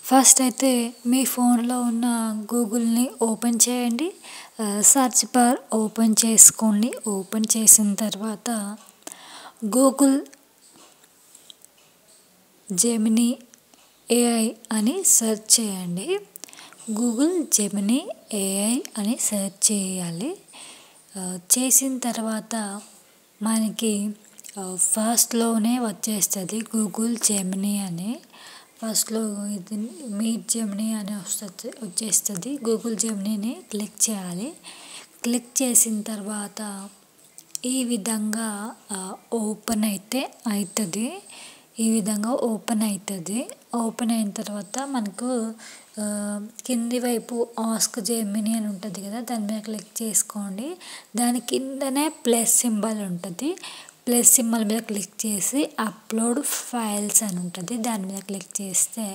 First అయితే మీ ఫోన్లో ఉన్న గూగుల్ని ఓపెన్ చేయండి. సెర్చ్ బార్ ఓపెన్ చేసుకోండి. ఓపెన్ చేసిన తర్వాత గూగుల్ జెమినీ ఏఐ అని సెర్చ్ చేయండి. గూగుల్ జెమినీ ఏఐ అని సెర్చ్ చేయాలి. చేసిన తర్వాత మనకి ఫస్ట్లోనే వచ్చేస్తుంది గూగుల్ జెమినీ అని. ఫస్ట్లో ఇది మీట్ జెమినీ అని వచ్చేస్తుంది. గూగుల్ జెమినీని క్లిక్ చేయాలి. క్లిక్ చేసిన తర్వాత ఈ విధంగా ఓపెన్ అవుతుంది. ఈ విధంగా ఓపెన్ అవుతుంది. ఓపెన్ అయిన తర్వాత మనకు కింది వైపు ఆస్క్ జెమినీ అని ఉంటుంది కదా, దాని మీద క్లిక్ చేసుకోండి. దాని కిందనే ప్లస్ సింబల్ ఉంటుంది. ప్లస్ సింబల్ మీద క్లిక్ చేసి అప్లోడ్ ఫైల్స్ అని ఉంటుంది. దాని మీద క్లిక్ చేస్తే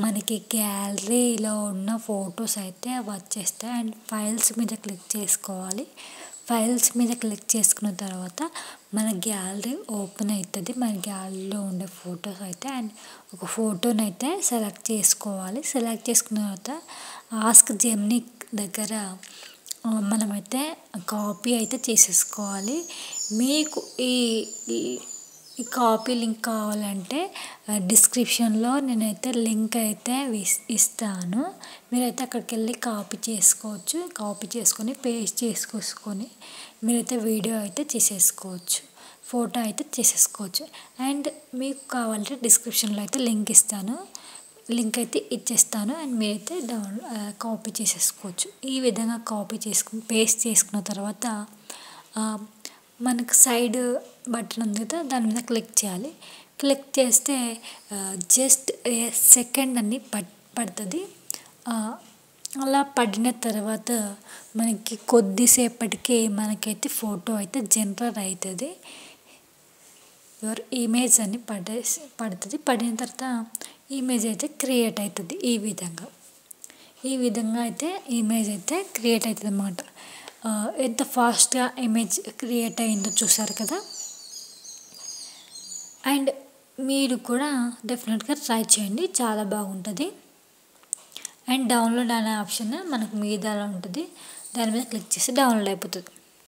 మనకి గ్యాలరీలో ఉన్న ఫొటోస్ అయితే వచ్చేస్తాయి. అండ్ ఫైల్స్ మీద క్లిక్ చేసుకోవాలి. ఫైల్స్ మీద క్లిక్ చేసుకున్న తర్వాత మన గ్యాలరీ ఓపెన్ అవుతుంది. మన గ్యాలరీలో ఉండే ఫొటోస్ అయితే అండ్ ఒక ఫోటోని అయితే సెలెక్ట్ చేసుకోవాలి. సెలెక్ట్ చేసుకున్న తర్వాత ఆస్క్ జెమినీ దగ్గర మనమైతే కాపీ అయితే చేసేసుకోవాలి. మీకు ఈ కాపీ లింక్ కావాలంటే డిస్క్రిప్షన్లో నేనైతే లింక్ అయితే ఇస్తాను. మీరైతే అక్కడికి వెళ్ళి కాపీ చేసుకోవచ్చు. కాపీ చేసుకొని పేస్ట్ చేసుకొని మీరైతే వీడియో అయితే చేసేసుకోవచ్చు, ఫోటో అయితే చేసేసుకోవచ్చు. అండ్ మీకు కావాలంటే డిస్క్రిప్షన్లో అయితే లింక్ ఇస్తాను, లింక్ అయితే ఇచ్చేస్తాను. అండ్ మీరైతే కాపీ చేసేసుకోవచ్చు. ఈ విధంగా కాపీ చేసుకుని పేస్ట్ చేసుకున్న తర్వాత మనకు సైడ్ బటన్ ఉంది కదా, దాని మీద క్లిక్ చేయాలి. క్లిక్ చేస్తే జస్ట్ సెకండ్ అని పడుతుంది. అలా పడిన తర్వాత మనకి కొద్దిసేపటికి మనకైతే ఫోటో అయితే జనరేట్ అవుతుంది. యువర్ ఇమేజ్ అని పడుతుంది. పడిన తర్వాత ఇమేజ్ అయితే క్రియేట్ అవుతుంది. ఈ విధంగా అయితే ఇమేజ్ అయితే క్రియేట్ అవుతుంది అన్నమాట. ఎంత ఫాస్ట్గా ఇమేజ్ క్రియేట్ అయిందో చూసారు కదా. అండ్ మీరు కూడా డెఫినెట్గా ట్రై చేయండి, చాలా బాగుంటుంది. అండ్ డౌన్లోడ్ అనే ఆప్షన్ మనకు మీదలో ఉంటుంది. దాని మీద క్లిక్ చేసి డౌన్లోడ్ అయిపోతుంది.